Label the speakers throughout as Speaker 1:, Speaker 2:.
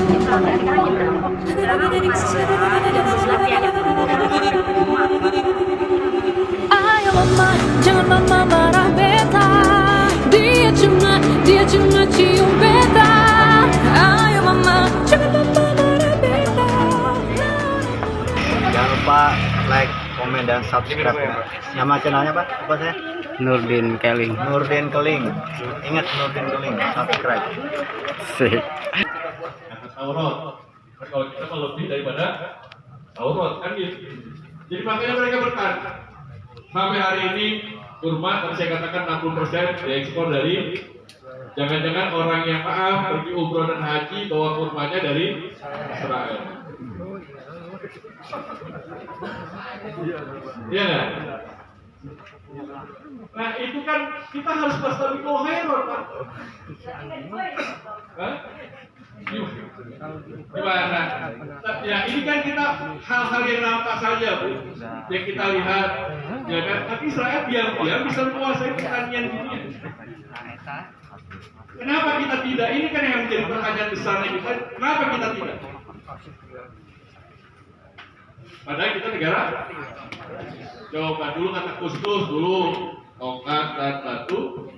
Speaker 1: Ayo mama, jangan mama marah beta. Dia cuma cium beta. Ayo mama, jangan mama marah beta.
Speaker 2: Jangan lupa like, komen, dan subscribe ya. Nama channelnya Pak? Apa saya?
Speaker 3: Nurdin Keling.
Speaker 2: Nurdin Keling. Ingat Nurdin Keling, subscribe.
Speaker 3: Sih.
Speaker 4: Aurat. Kalau kita lebih daripada aurat kan gitu. Jadi makanya mereka bertahan. Sampai hari ini kurma tadi saya katakan 60% diekspor dari, jangan-jangan orang yang pergi umroh dan haji bawa kurmanya dari Israel. Iya nggak? Nah itu kan kita harus berstabiqul khairat, Pak. Hah? Gimana? Ya ini kan kita hal-hal yang nampak saja, Bu, yang kita lihat, ya kan? Tapi Israel diam-diam bisa menguasai pertanian dunia. Kenapa kita tidak? Ini kan yang menjadi pertanyaan besarnya kita. Kenapa kita tidak? Padahal kita negara. Coba dulu kata Kustus dulu, tongkat dan batu.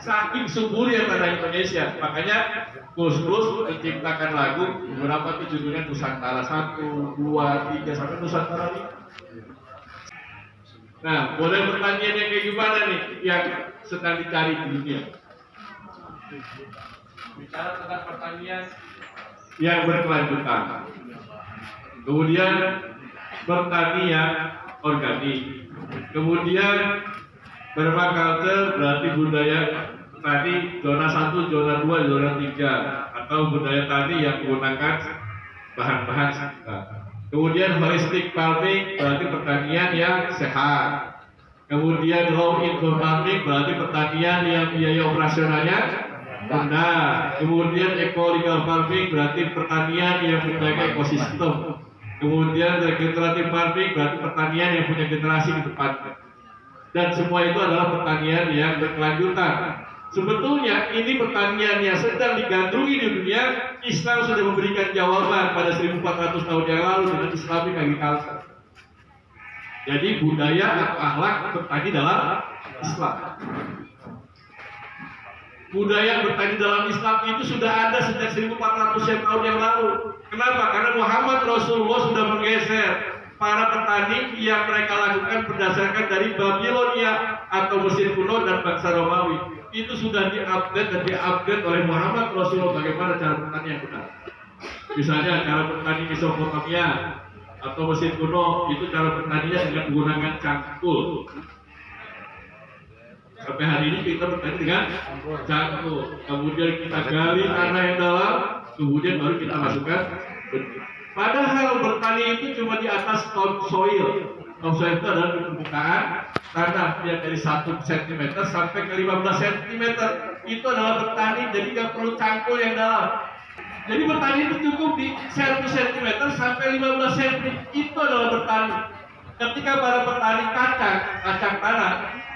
Speaker 4: Saking subur ya pada Indonesia, makanya Kustus menciptakan lagu beberapa itu judulnya Nusantara 1, 2, 3 sampai Nusantara 5. Nah, boleh pertanyaan yang kayak gimana nih yang sedang dicari di dunia? Bicara tentang pertanian yang berkelanjutan. Kemudian pertanian organik. Kemudian permaculture berarti budaya tadi zona 1, zona 2, zona 3 atau budaya tadi yang menggunakan bahan-bahan sekitar. Kemudian holistic farming berarti pertanian yang sehat. Kemudian low income farming berarti pertanian yang biaya operasionalnya rendah. Kemudian ecological farming berarti pertanian yang menjaga ekosistem. Kemudian regenerative farming berarti pertanian yang punya generasi ke depan. Dan semua itu adalah pertanian yang berkelanjutan. Sebetulnya ini pertanian yang sedang digandrungi di dunia. Islam sudah memberikan jawaban pada 1400 tahun yang lalu dengan Islamic agriculture. Jadi budaya atau akhlak bertani dalam Islam. Budaya bertani dalam Islam itu sudah ada sejak 1400 tahun yang lalu. Kenapa? Karena Muhammad Rasulullah sudah menggeser para petani yang mereka lakukan berdasarkan dari Babilonia atau Mesir kuno dan bangsa Romawi. Itu sudah diupdate dan diupgrade oleh Muhammad Rasulullah bagaimana cara bertani yang benar. Misalnya cara bertani Mesopotamia atau Mesir kuno itu cara bertaninya dengan menggunakan cangkul. Sampai hari ini kita bertani dengan cangkul. Kemudian kita gali tanah yang dalam, kemudian baru kita masukkan benih. Padahal bertani itu cuma di atas topsoil. Topsoil itu adalah di permukaan tanah yang dari 1 cm sampai ke 15 cm. Itu adalah bertani, jadi nggak perlu cangkul yang dalam. Jadi bertani itu cukup di 1 cm sampai 15 cm. Itu adalah bertani. Ketika para petani kacang tanah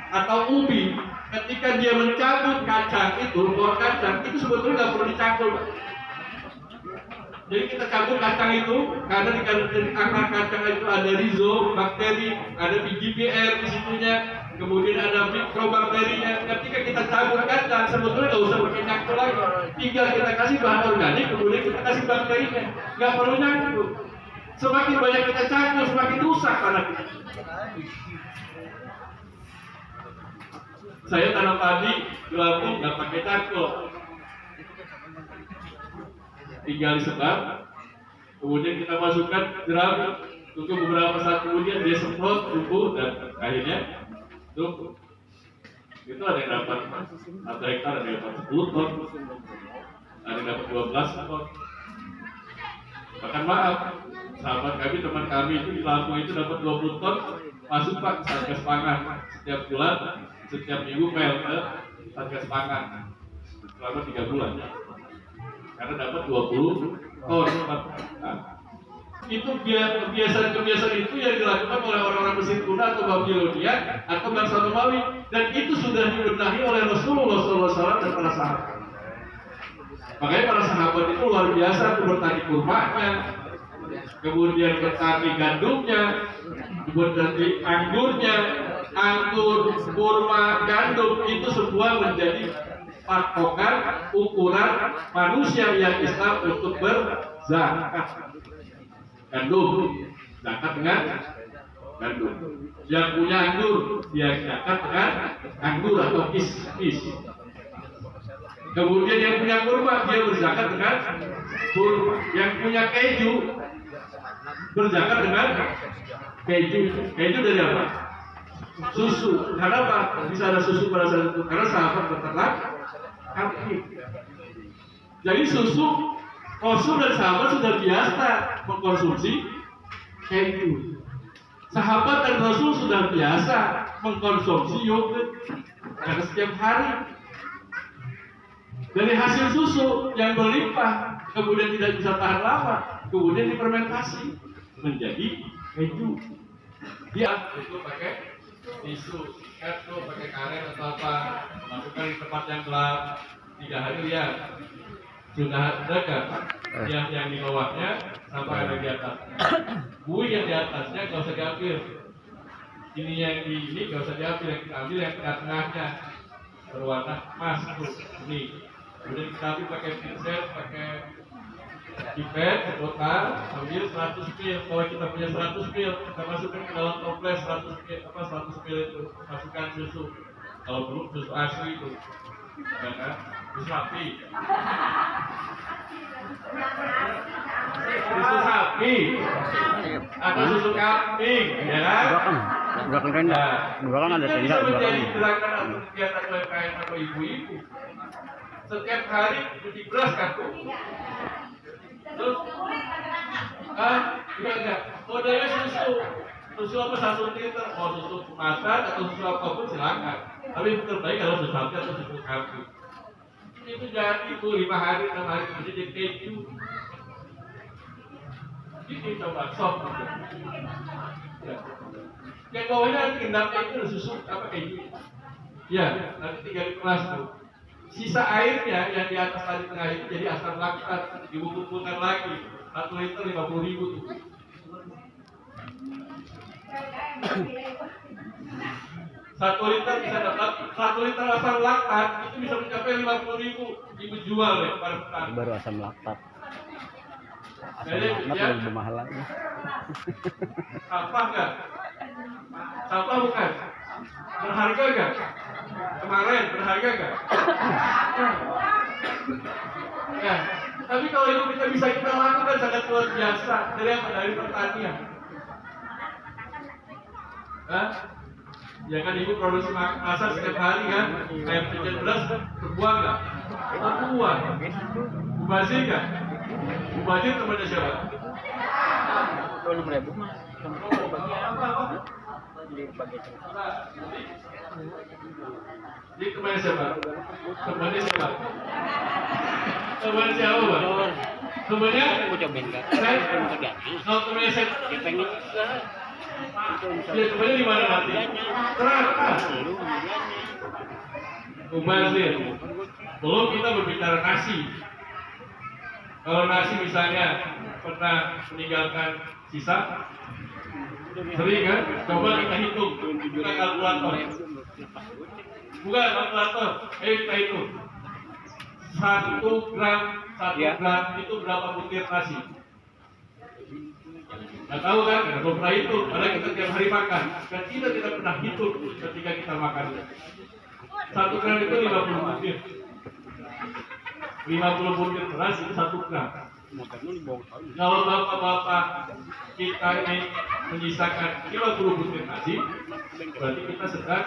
Speaker 4: atau ubi, ketika dia mencabut kacang itu, buah kacang itu sebetulnya nggak perlu dicangkul. Jadi kita cabut kacang itu karena di akar kacang itu ada bakteri, ada BGPR di situnya, kemudian ada mikrobakterinya. Ketika kita cabut kacang sebetulnya nggak usah pakai cangkul lagi, tinggal kita kasih bahan organik, kemudian kita kasih bakterinya, nggak perlu cangkul. Semakin banyak kita cangkul, semakin rusak tanah kita. Saya tanam padi di Lampung nggak pakai cangkul. Tinggal disebar, kemudian kita masukkan jeram, tunggu beberapa saat kemudian dia semprot, tumbuh, dan akhirnya tumbuh. Itu ada yang dapat 1 hektar, ada yang dapat 10 ton, ada yang dapat 12 ton. Bahkan maaf, sahabat kami, teman kami itu di Lampung itu dapat 20 ton, masuk Pak Satgas Pangan setiap bulan, setiap minggu PLT Satgas Pangan selama 3 bulan. Karena dapat 20 ton. Nah, itu kebiasaan-kebiasaan itu yang dilakukan oleh orang-orang Mesir kuno atau Babilonia atau bangsa Romawi, dan itu sudah dibenahi oleh Rasulullah SAW dan para sahabat. Makanya para sahabat luar biasa untuk bertani kurmanya, kemudian bertani gandumnya, bertani anggurnya, anggur, kurma, gandum itu semua menjadi patokan ukuran manusia yang Islam untuk berzakat. Gandum, zakat dengan gandum. Yang punya anggur, dia zakat dengan anggur atau kis. Kemudian yang punya kurma, dia berzakat dengan kurma. Yang punya keju, berzakat dengan keju. Keju dari apa? Susu. Kenapa bisa ada susu pada saat itu? Karena sahabat beternak kambing. Jadi susu, Rasul dan sahabat sudah biasa mengkonsumsi keju. Sahabat dan Rasul sudah biasa mengkonsumsi yogurt karena setiap hari. Dari hasil susu yang berlimpah, kemudian tidak bisa tahan lama, kemudian difermentasi menjadi keju. Dia itu pakai tisu, itu pakai karet atau apa, masukkan di tempat yang gelap 3 hari ya. Sudah dekat yang di bawahnya sampai ada di atas. Buih yang di atasnya nggak usah diambil. Ini yang di ini nggak usah diambil, yang kita ambil yang tengah-tengahnya berwarna emas ini. Kemudian kita ambil pakai pincet, pakai pipet, botol, ambil 100 ml. Kalau kita punya 100 ml, kita masukkan ke dalam toples 100 ml itu, masukkan susu. Kalau perlu susu asli itu, ya kan? Susu sapi. Susu sapi atau susu kambing, ya kan?
Speaker 3: Dua kan tenda. Dua kan ada tenda.
Speaker 4: Bisa menjadi gerakan atau kegiatan UMKM atau ibu-ibu. Setiap hari cuci beras kan? Terus, enggak. Modelnya susu apa 1 liter? Mau susu kemasan atau susu apapun silakan. Tapi terbaik kalau susu sapi atau susu kambing. Itu jadi itu 5 hari 6 hari kemudian jadi keju. Ini coba sop. Ya. Yang bawahnya nanti gendapnya itu susu apa keju. Ya, nanti tinggal dikemas tuh. Sisa airnya yang di atas tadi tengah itu jadi asam laktat, dibungkus-bungkuskan lagi 1 liter 50.000 tuh. Satu liter bisa dapat 1 liter asam laktat itu bisa mencapai 50.000 ibu jual ya pada petani.
Speaker 3: Baru asam laktat. Asam
Speaker 4: Jadi
Speaker 3: laktat
Speaker 4: ya,
Speaker 3: lebih mahal lagi.
Speaker 4: sampah enggak? Sampah bukan? Berharga enggak? Kemarin berharga enggak? Ya, tapi kalau itu bisa kita lakukan sangat luar biasa dari apa? Dari pertanian. Hah? Ya kan ibu produksi masa setiap hari kan? Kayak penjual beras terbuang nggak? Terbuang. Mubazir nggak? Mubazir temannya siapa?
Speaker 3: 20.000 mah.
Speaker 4: Apa? Jadi temannya siapa? Temannya siapa? Temannya siapa, Bang? Temannya?
Speaker 3: Mau cobain enggak?
Speaker 4: Saya?
Speaker 3: Tergantung.
Speaker 4: Kalau temannya saya?
Speaker 3: Ya pengen juga.
Speaker 4: Ya temannya di mana nanti? Kenapa? Mubazir. Belum kita berbicara nasi. Kalau nasi misalnya pernah meninggalkan sisa, sering kan? Coba kita hitung, bukan kalkulator. Bukan kalkulator, kita hitung. 1 gram itu berapa butir nasi? Nggak tahu kan? Nggak pernah hitung, karena kita tiap hari makan. Dan kita tidak pernah hitung ketika kita makan. 1 gram itu 50 butir. 50 butir beras itu 1 gram. Kalau bapak-bapak kita ini menyisakan 50 butir nasi, berarti kita sedang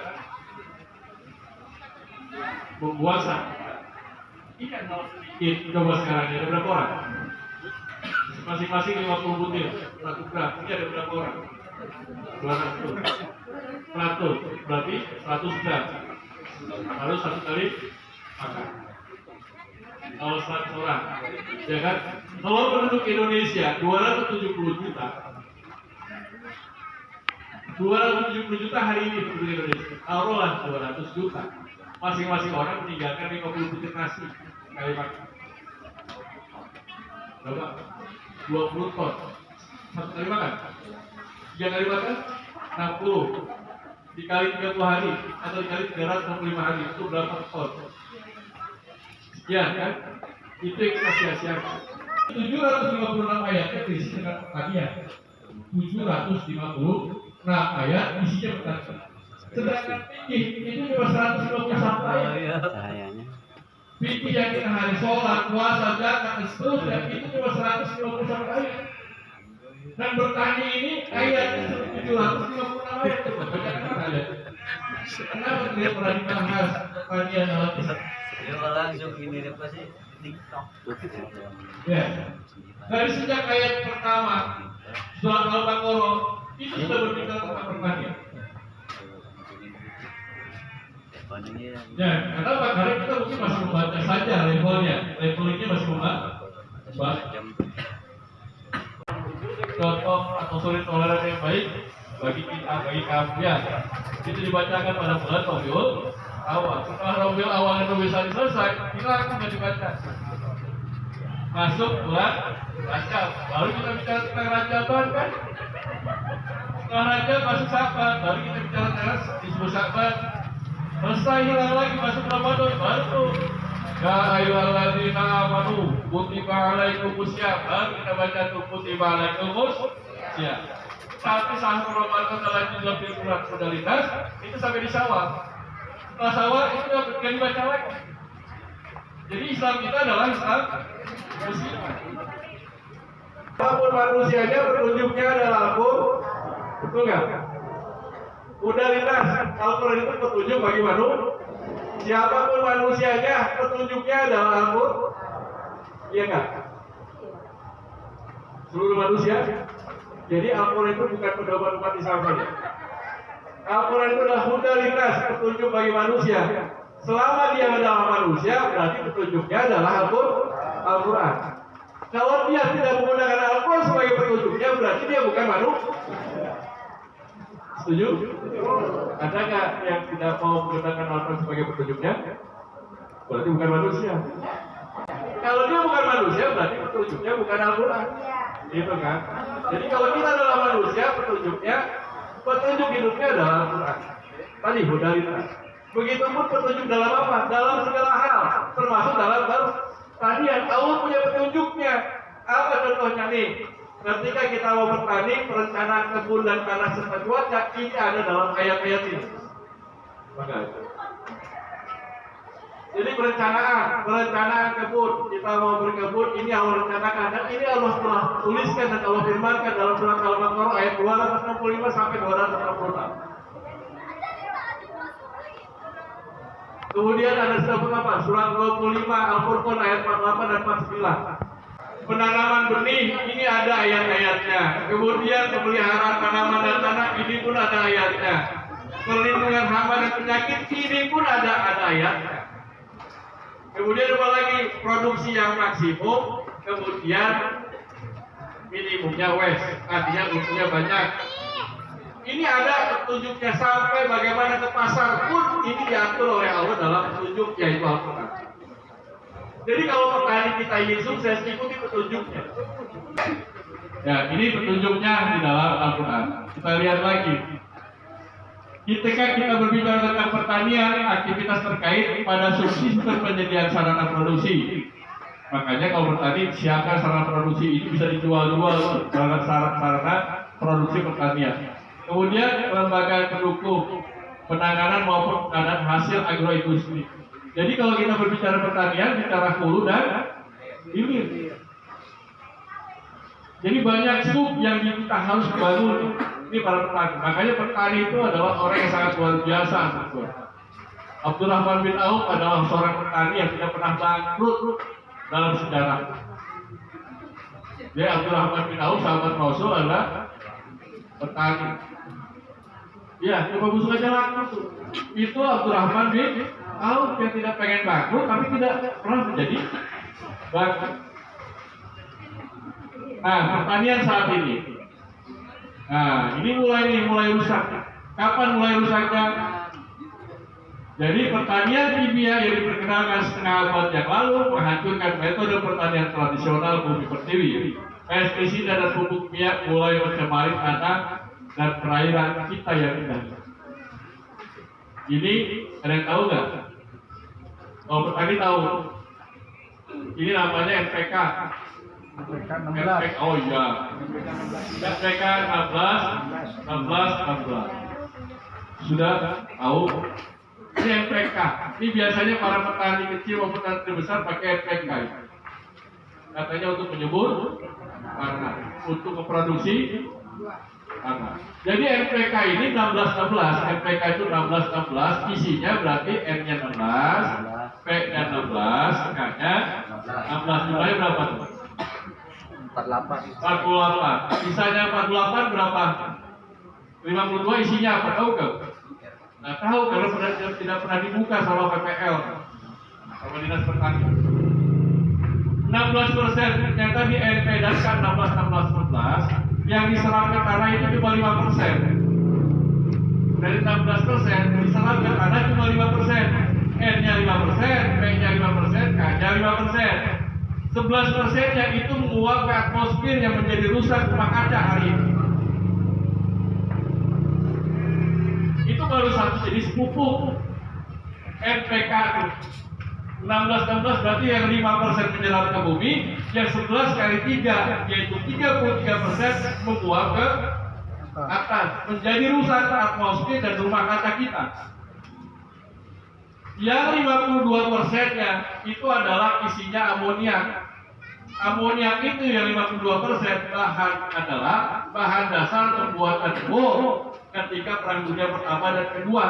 Speaker 4: membuat sampah. Ikan kalau sedikit, coba sekarang ada berapa orang? Masing-masing 50 butir, 1 gram. Ini ada berapa orang? 200. 100, berarti 100 gram. Harus 1 kali makan. Kalau 100 orang, ya kan? Kalau penduduk Indonesia 270 juta. 270 juta hari ini penduduk Indonesia. Taruhlah 200 juta. Masing-masing orang meninggalkan 50 butir nasi kali makan. berapa? 20 ton. Satu kali makan. 3 kali makan 60. Dikali 30 hari atau dikali 365 hari itu berapa ton? Ya kan? Itu yang kita sia-siakan. 756 ayatnya berisi tentang pertanian. 756 ayat isinya pertanian. Sedangkan fikih itu cuma 151 ayat.
Speaker 3: Cahayanya.
Speaker 4: Fikih yang kita hari sholat, puasa, zakat, dan seterusnya itu cuma 151 ayat. Dan bertani ini ayat 756 ayat. Bacaan ayat. Kenapa tidak pernah dibahas pertanian dalam Islam?
Speaker 3: Ya langsung ini apa sih? TikTok.
Speaker 4: Ya. Dari sejak ayat pertama surat Al-Baqarah itu sudah berbicara tentang pertanian. Ya, kenapa? Karena kita mungkin masih membaca saja levelnya, levelnya masih membaca. Contoh atau suri toleran yang baik bagi kita, bagi kamu ya, itu dibacakan pada bulan Rabiul Awal. Setelah Rabiul Awal dan Rabiul Tsani selesai, kita akan dibaca. Masuk bulan Rajab, baru kita bicara tentang Rajaban kan? Setelah Rajab masuk Syaban, baru kita bicara tentang disebut Syaban. Selesai hilang lagi masuk Ramadan, baru tuh ya ayyuhalladzina amanu kutiba alaikumusiyam, baru kita baca tuh kutiba alaikumusiyam. Tapi sahur Ramadan telah lebih kurang modalitas itu sampai di Syawal. Setelah Syawal itu udah berganti baca lagi. Jadi Islam kita adalah Islam Muslim. Apapun manusianya petunjuknya adalah Al-Quran, betul nggak? Udah lintas, Al-Quran itu petunjuk bagi manusia. Siapapun manusianya petunjuknya adalah Al-Quran, iya nggak? Seluruh manusia. Jadi Al-Quran itu bukan pedoman umat Islam saja. Al-Quran itu adalah huda lintas, petunjuk bagi manusia. Selama dia adalah manusia, berarti petunjuknya adalah Al-Quran. Kalau dia tidak menggunakan Al-Quran sebagai petunjuknya, berarti dia bukan manusia. Setuju? Ada nggak yang tidak mau menggunakan Al-Quran sebagai petunjuknya? Berarti bukan manusia. Kalau dia bukan manusia, berarti petunjuknya bukan Al-Quran. Gitu kan? Jadi kalau kita adalah manusia, petunjuk hidupnya adalah Al-Quran. Tadi modalitas. Begitupun petunjuk dalam apa? Dalam segala hal, termasuk dalam pertanian. Allah punya petunjuknya. Apa contohnya nih? Ketika kita mau bertani, perencanaan kebun dan tanah serta cuaca, ini ada dalam ayat-ayat ini. Maka jadi perencanaan kebun, kita mau berkebun, ini Allah rencanakan, dan ini Allah telah tuliskan dan Allah firmankan dalam surat Al-Baqarah ayat 265 sampai 266. Kemudian ada surat 25 Al-Furqan ayat 48 dan 49. Penanaman benih ini ada ayat-ayatnya. Kemudian pemeliharaan tanaman dan tanah ini pun ada ayatnya. Perlindungan hama dan penyakit ini pun ada ayatnya. Kemudian apa lagi? Produksi yang maksimum, kemudian minimumnya waste, artinya untuknya banyak. Ini ada petunjuknya sampai bagaimana ke pasar pun ini diatur oleh Allah dalam petunjuk yaitu Al-Quran. Jadi kalau petani kita ingin sukses, ikuti petunjuknya. Ya, ini petunjuknya di dalam Al-Quran. Kita lihat lagi. Ketika kita berbicara tentang pertanian, aktivitas terkait pada subsidi penyediaan sarana produksi. Makanya kalau bertani, siapkan sarana produksi ini bisa dijual-jual sarana produksi pertanian. Kemudian lembaga pendukung penanganan maupun pengadaan hasil agroindustri. Jadi kalau kita berbicara pertanian, bicara hulu dan hilir. Jadi banyak sub yang kita harus bangun. Ini para petani. Makanya petani itu adalah orang yang sangat luar biasa. Abdurrahman bin Auf adalah seorang petani yang tidak pernah bangkrut dalam sejarah. Jadi Abdurrahman bin Auf sahabat Rasul adalah petani. Ya, coba busuk aja laku. Itu Abdurrahman bin Auf yang tidak pengen bangkrut tapi tidak pernah menjadi bangkrut. Nah, pertanian saat ini. Nah, ini mulai rusak. Kapan mulai rusaknya? Jadi pertanian kimia yang diperkenalkan setengah abad yang lalu menghancurkan metode pertanian tradisional bumi pertiwi. Pestisida dan pupuk kimia mulai mencemari tanah dan perairan kita yang indah. Ini ada yang tahu nggak? Oh, petani tahu. Ini namanya NPK. NPK, oh iya. NPK 16. Sudah tahu? Ini NPK. Ini biasanya para petani kecil maupun petani besar pakai NPK. Katanya untuk menyubur tanah, untuk memproduksi tanah. Jadi NPK ini 16-16. NPK itu 16-16. Isinya berarti N-nya 16, P-nya 16, K-nya 16. Jumlahnya berapa tuh? 48. Sisanya 48 berapa? 52 isinya apa? Tahu nggak? Nah, tahu karena tidak pernah dibuka sama PPL, sama Dinas Pertanian. 16% yang tadi NP dan K 16 yang diserap ke tanah itu cuma 5%. Dari 16% diserap ke tanah cuma 5%. N-nya 5%, P-nya 5%, K-nya 5%. 11%-nya itu menguap ke atmosfer yang menjadi rusak rumah kaca hari ini. Itu baru satu jenis pupuk NPK itu. 16-16 berarti yang 5% menyerap ke bumi, yang 11 kali 3 yaitu 33% menguap ke atas, menjadi rusak atmosfer dan rumah kaca kita. Yang 52%-nya itu adalah isinya amoniak. Amoniak itu yang 52% adalah bahan dasar pembuatan bom ketika Perang Dunia Pertama dan Kedua.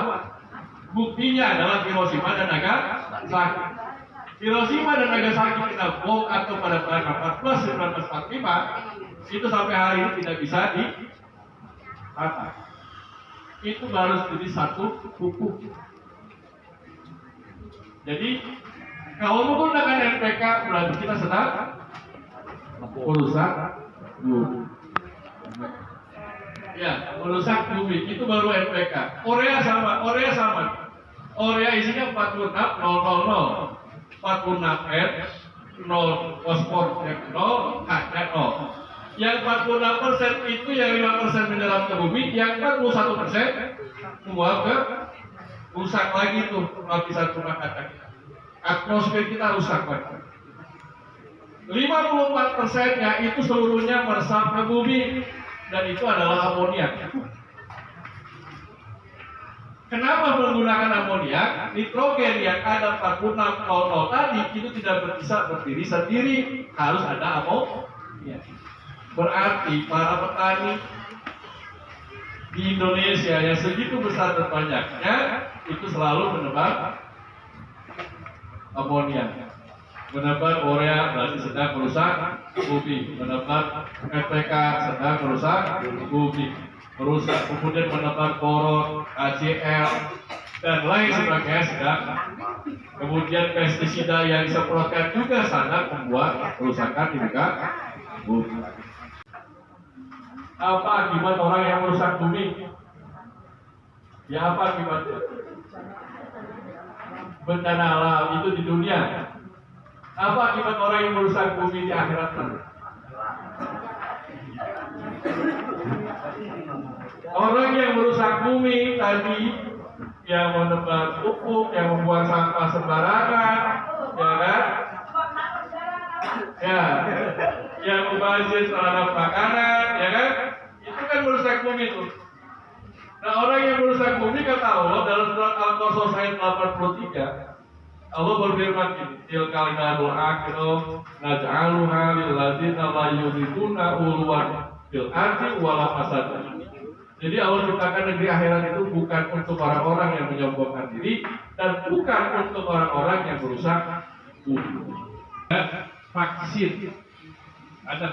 Speaker 4: Buktinya adalah Hiroshima dan Nagasaki. Hiroshima dan Nagasaki kena bom atau pada tanggal 14 1945 itu sampai hari ini tidak bisa ditata. Itu baru jadi satu pupuk. Jadi kalau menggunakan NPK berarti kita sedang merusak bumi. Ya, merusak bumi itu baru NPK. Urea sama. Urea isinya 46 000, 46 N, 0 fosfor, 0 H-nya 0. Yang 46% itu yang 5% menyerap ke bumi, yang 41% menguap ke rusak lagi tuh lapisan rumah kaca kita. Atmosfer kita rusak lagi. 54%-nya itu seluruhnya meresap ke bumi dan itu adalah amoniak. Kenapa menggunakan amoniak? Nitrogen yang ada 4600 tadi itu tidak bisa berdiri sendiri, harus ada amoniak. Berarti para petani di Indonesia yang segitu besar dan banyaknya itu selalu menebar amoniak. Menebar urea berarti sedang merusak bumi. Menebar NPK sedang merusak bumi. Merusak, kemudian menebar boron, HCl dan lain sebagainya sedang. Kemudian pestisida yang disemprotkan juga sangat membuat kerusakan di muka bumi. Apa akibat orang yang merusak bumi? Ya apa akibatnya? Bencana alam itu di dunia. Apa akibat orang yang merusak bumi di akhirat nanti? Orang yang merusak bumi tadi, yang menebar pupuk, yang membuang sampah sembarangan, ya kan? Ya, yang membazir terhadap makanan, ya kan? Itu kan merusak bumi itu. Nah, orang yang merusak bumi kata Allah dalam surat Al-Qasas ayat 83, Allah berfirman ini, tilkal nadul akhiru naj'aluha lil ladzina la yuriduna uluwan fil ardi wala fasad. Jadi Allah ciptakan negeri akhirat itu bukan untuk orang-orang yang menyombongkan diri dan bukan untuk orang-orang yang merusak bumi. Vaksin ada